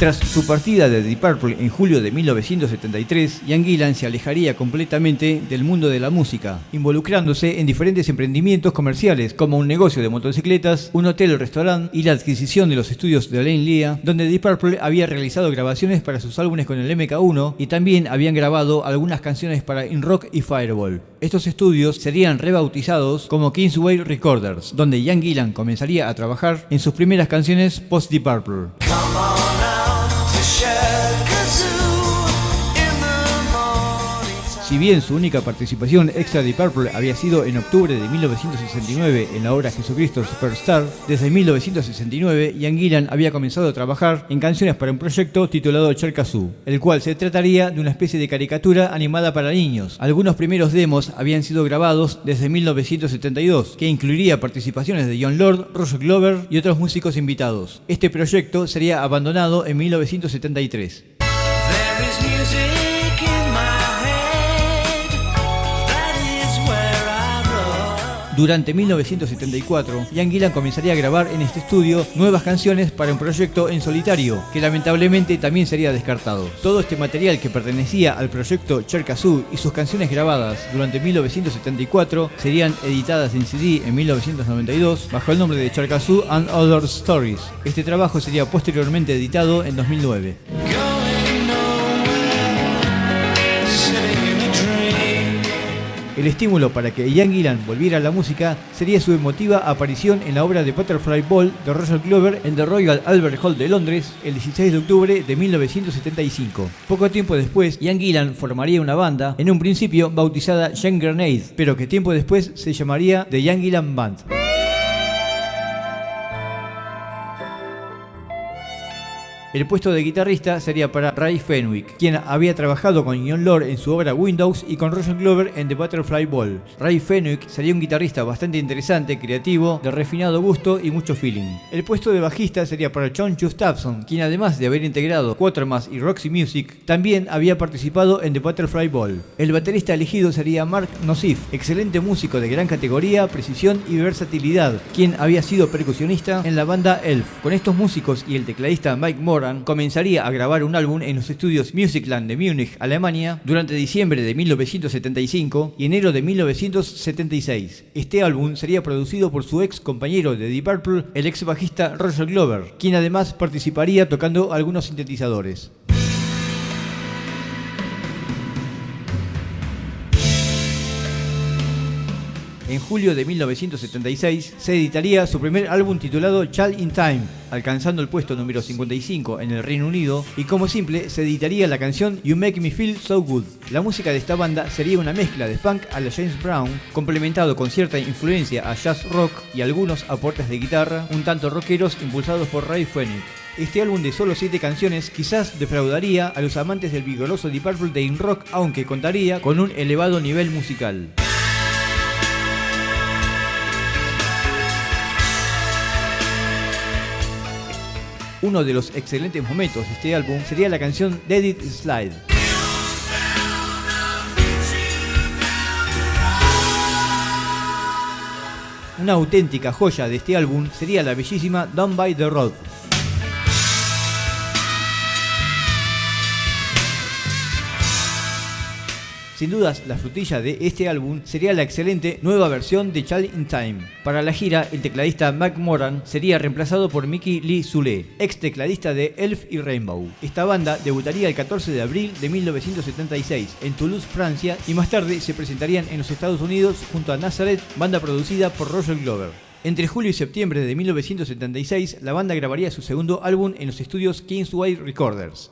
Tras su partida de Deep Purple en julio de 1973, Ian Gillan se alejaría completamente del mundo de la música, involucrándose en diferentes emprendimientos comerciales como un negocio de motocicletas, un hotel-restaurante y la adquisición de los estudios de Alain Lea, donde Deep Purple había realizado grabaciones para sus álbumes con el MK1 y también habían grabado algunas canciones para In Rock y Fireball. Estos estudios serían rebautizados como Kingsway Recorders, donde Ian Gillan comenzaría a trabajar en sus primeras canciones post-Deep Purple. Si bien su única participación extra de Purple había sido en octubre de 1969 en la obra Jesucristo Superstar, desde 1969 Ian Gillan había comenzado a trabajar en canciones para un proyecto titulado Cherka Zoo, el cual se trataría de una especie de caricatura animada para niños. Algunos primeros demos habían sido grabados desde 1972, que incluiría participaciones de Jon Lord, Roger Glover y otros músicos invitados. Este proyecto sería abandonado en 1973. Durante 1974, Ian Gillan comenzaría a grabar en este estudio nuevas canciones para un proyecto en solitario, que lamentablemente también sería descartado. Todo este material que pertenecía al proyecto Cherka Zoo y sus canciones grabadas durante 1974 serían editadas en CD en 1992 bajo el nombre de Cherka Zoo and Other Stories. Este trabajo sería posteriormente editado en 2009. El estímulo para que Ian Gillan volviera a la música sería su emotiva aparición en la obra de Butterfly Ball de Roger Glover en The Royal Albert Hall de Londres el 16 de octubre de 1975. Poco tiempo después, Ian Gillan formaría una banda, en un principio bautizada Young Grenade, pero que tiempo después se llamaría The Ian Gillan Band. El puesto de guitarrista sería para Ray Fenwick, quien había trabajado con Jon Lord en su obra Windows y con Roger Glover en The Butterfly Ball. Ray Fenwick sería un guitarrista bastante interesante, creativo, de refinado gusto y mucho feeling. El puesto de bajista sería para John Gustafson, quien además de haber integrado Quatermass y Roxy Music, también había participado en The Butterfly Ball. El baterista elegido sería Mark Nosif, excelente músico de gran categoría, precisión y versatilidad, quien había sido percusionista en la banda Elf. Con estos músicos y el tecladista Mike Moran, comenzaría a grabar un álbum en los estudios Musicland de Múnich, Alemania, durante diciembre de 1975 y enero de 1976. Este álbum sería producido por su ex compañero de Deep Purple, el ex bajista Roger Glover, quien además participaría tocando algunos sintetizadores. En julio de 1976 se editaría su primer álbum titulado Child in Time, alcanzando el puesto número 55 en el Reino Unido, y como simple se editaría la canción You Make Me Feel So Good. La música de esta banda sería una mezcla de funk a la James Brown, complementado con cierta influencia a jazz rock y algunos aportes de guitarra, un tanto rockeros impulsados por Ray Fenwick. Este álbum de solo 7 canciones quizás defraudaría a los amantes del vigoroso Deep Purple de In Rock, aunque contaría con un elevado nivel musical. Uno de los excelentes momentos de este álbum sería la canción Let It Slide. Una auténtica joya de este álbum sería la bellísima Down by the Road. Sin dudas, la frutilla de este álbum sería la excelente nueva versión de Child in Time. Para la gira, el tecladista Mike Moran sería reemplazado por Mickey Lee Zule, ex tecladista de Elf y Rainbow. Esta banda debutaría el 14 de abril de 1976 en Toulouse, Francia, y más tarde se presentarían en los Estados Unidos junto a Nazareth, banda producida por Roger Glover. Entre julio y septiembre de 1976, la banda grabaría su segundo álbum en los estudios Kingsway Recorders.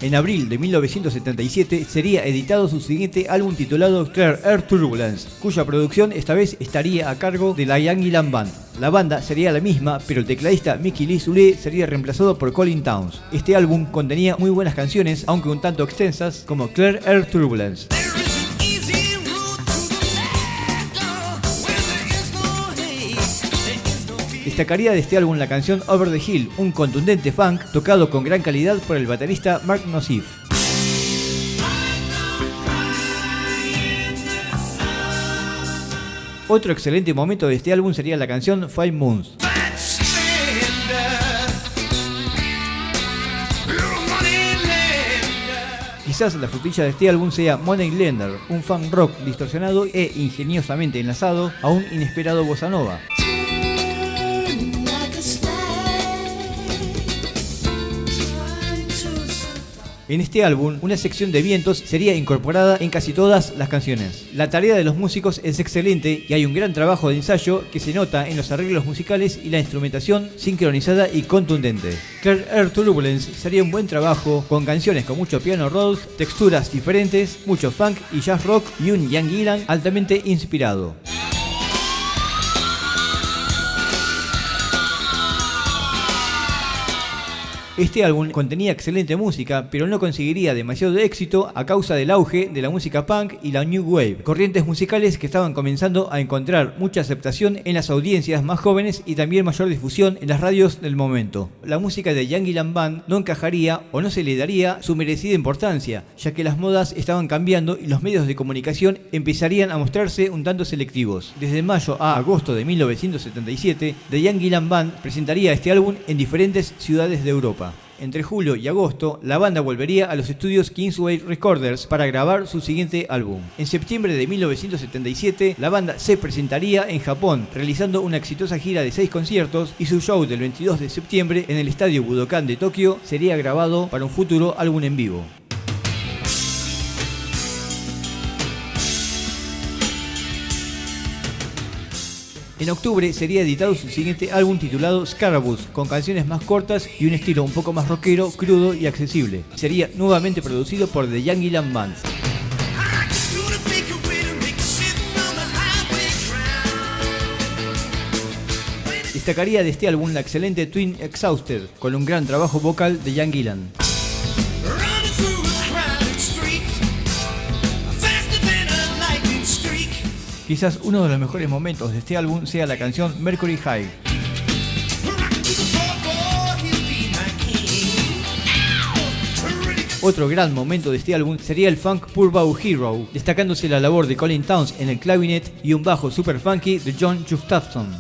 En abril de 1977 sería editado su siguiente álbum titulado Clear Air Turbulence, cuya producción esta vez estaría a cargo de la Ian Gillan Band. La banda sería la misma, pero el tecladista Mickey Lee Zule sería reemplazado por Colin Towns. Este álbum contenía muy buenas canciones, aunque un tanto extensas, como Clear Air Turbulence. Destacaría de este álbum la canción Over the Hill, un contundente funk tocado con gran calidad por el baterista Mark Nosif. Otro excelente momento de este álbum sería la canción Five Moons. Quizás la frutilla de este álbum sea Moneylender, un funk rock distorsionado e ingeniosamente enlazado a un inesperado bossa nova. En este álbum, una sección de vientos sería incorporada en casi todas las canciones. La tarea de los músicos es excelente y hay un gran trabajo de ensayo que se nota en los arreglos musicales y la instrumentación sincronizada y contundente. Clear Air Turbulence sería un buen trabajo con canciones con mucho piano roll, texturas diferentes, mucho funk y jazz rock y un Ian Gillan altamente inspirado. Este álbum contenía excelente música, pero no conseguiría demasiado éxito a causa del auge de la música punk y la New Wave, corrientes musicales que estaban comenzando a encontrar mucha aceptación en las audiencias más jóvenes y también mayor difusión en las radios del momento. La música de Ian Gillan Band no encajaría o no se le daría su merecida importancia, ya que las modas estaban cambiando y los medios de comunicación empezarían a mostrarse un tanto selectivos. Desde mayo a agosto de 1977, The Ian Gillan Band presentaría este álbum en diferentes ciudades de Europa. Entre julio y agosto, la banda volvería a los estudios Kingsway Recorders para grabar su siguiente álbum. En septiembre de 1977, la banda se presentaría en Japón, realizando una exitosa gira de 6 conciertos y su show del 22 de septiembre en el Estadio Budokan de Tokio sería grabado para un futuro álbum en vivo. En octubre sería editado su siguiente álbum titulado Scarabaeus, con canciones más cortas y un estilo un poco más rockero, crudo y accesible. Sería nuevamente producido por The Ian Gillan Band. Destacaría de este álbum la excelente Twin Exhausted, con un gran trabajo vocal de Ian Gillan. Quizás uno de los mejores momentos de este álbum sea la canción Mercury High. Otro gran momento de este álbum sería el funk Poor Bow Hero, destacándose la labor de Colin Towns en el clavinet y un bajo super funky de John Gustafson.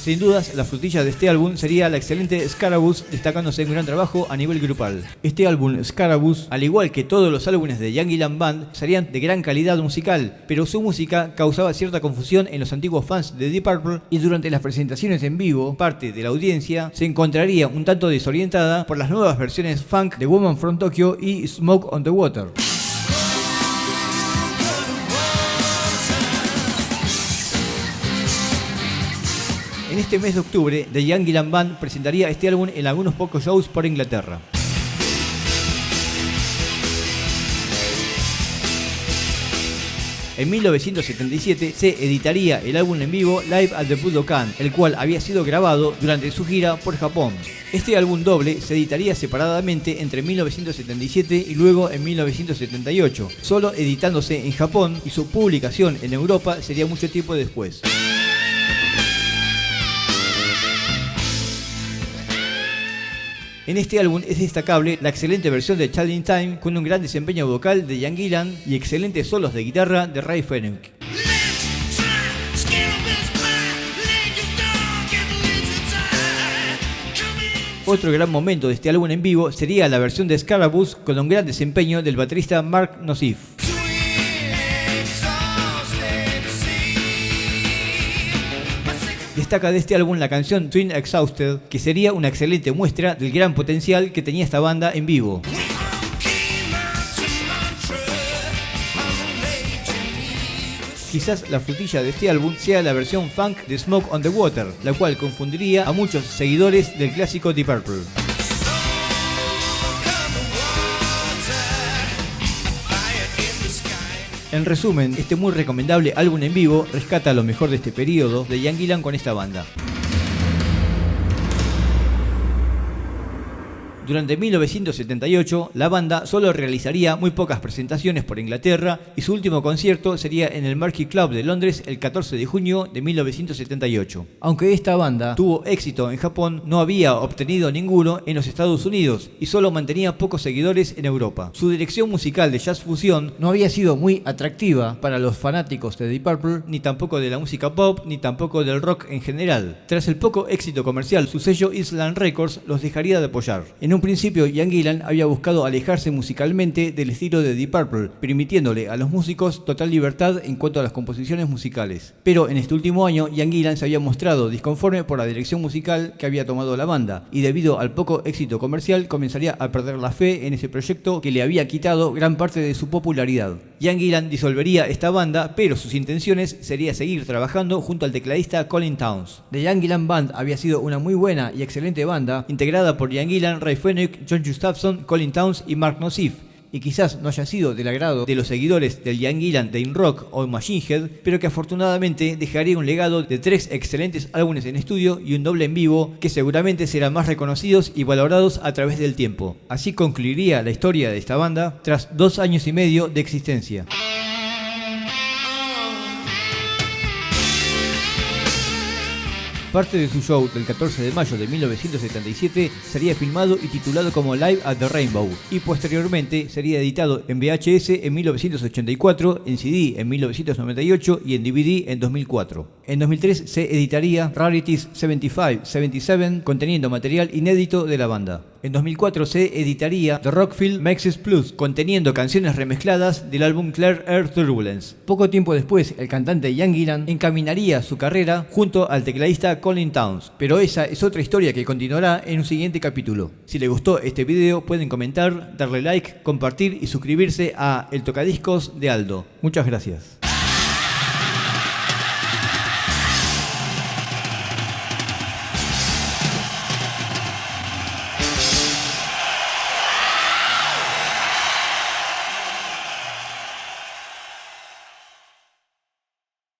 Sin dudas, la frutilla de este álbum sería la excelente Scarabaeus, destacándose en un gran trabajo a nivel grupal. Este álbum, Scarabaeus, al igual que todos los álbumes de Ian Gillan Band, serían de gran calidad musical, pero su música causaba cierta confusión en los antiguos fans de Deep Purple y durante las presentaciones en vivo, parte de la audiencia se encontraría un tanto desorientada por las nuevas versiones funk de Woman from Tokyo y Smoke on the Water. En este mes de octubre, The Ian Gillan Band presentaría este álbum en algunos pocos shows por Inglaterra. En 1977 se editaría el álbum en vivo Live at the Budokan, el cual había sido grabado durante su gira por Japón. Este álbum doble se editaría separadamente entre 1977 y luego en 1978, solo editándose en Japón, y su publicación en Europa sería mucho tiempo después. En este álbum es destacable la excelente versión de Child in Time con un gran desempeño vocal de Ian Gillan y excelentes solos de guitarra de Ray Fenwick. Otro gran momento de este álbum en vivo sería la versión de Scarabaeus con un gran desempeño del baterista Mark Nosif. Destaca de este álbum la canción Twin Exhausted, que sería una excelente muestra del gran potencial que tenía esta banda en vivo. Quizás la frutilla de este álbum sea la versión funk de Smoke on the Water, la cual confundiría a muchos seguidores del clásico Deep Purple. En resumen, este muy recomendable álbum en vivo rescata lo mejor de este periodo de Ian Gillan con esta banda. Durante 1978, la banda solo realizaría muy pocas presentaciones por Inglaterra y su último concierto sería en el Marquee Club de Londres el 14 de junio de 1978. Aunque esta banda tuvo éxito en Japón, no había obtenido ninguno en los Estados Unidos y solo mantenía pocos seguidores en Europa. Su dirección musical de jazz fusión no había sido muy atractiva para los fanáticos de Deep Purple, ni tampoco de la música pop, ni tampoco del rock en general. Tras el poco éxito comercial, su sello Island Records los dejaría de apoyar. En un principio, Ian Gillan había buscado alejarse musicalmente del estilo de Deep Purple, permitiéndole a los músicos total libertad en cuanto a las composiciones musicales. Pero en este último año, Ian Gillan se había mostrado disconforme por la dirección musical que había tomado la banda, y debido al poco éxito comercial, comenzaría a perder la fe en ese proyecto que le había quitado gran parte de su popularidad. Ian Gillan disolvería esta banda, pero sus intenciones sería seguir trabajando junto al tecladista Colin Towns. The Ian Gillan Band había sido una muy buena y excelente banda, integrada por Ian Gillan, Ray Fenwick, John Gustafson, Colin Towns y Mark Nosif, y quizás no haya sido del agrado de los seguidores del Ian Gillan de In Rock o Machine Head, pero que afortunadamente dejaría un legado de 3 excelentes álbumes en estudio y un doble en vivo que seguramente serán más reconocidos y valorados a través del tiempo. Así concluiría la historia de esta banda tras 2 años y medio de existencia. Parte de su show del 14 de mayo de 1977 sería filmado y titulado como Live at the Rainbow, y posteriormente sería editado en VHS en 1984, en CD en 1998 y en DVD en 2004. En 2003 se editaría Rarities 75-77, conteniendo material inédito de la banda. En 2004 se editaría The Rockfield Mixes Plus, conteniendo canciones remezcladas del álbum Clair Air Turbulence. Poco tiempo después, el cantante Ian Gillan encaminaría su carrera junto al tecladista Colin Towns, pero esa es otra historia que continuará en un siguiente capítulo. Si les gustó este video, pueden comentar, darle like, compartir y suscribirse a El Tocadiscos de Aldo. Muchas gracias.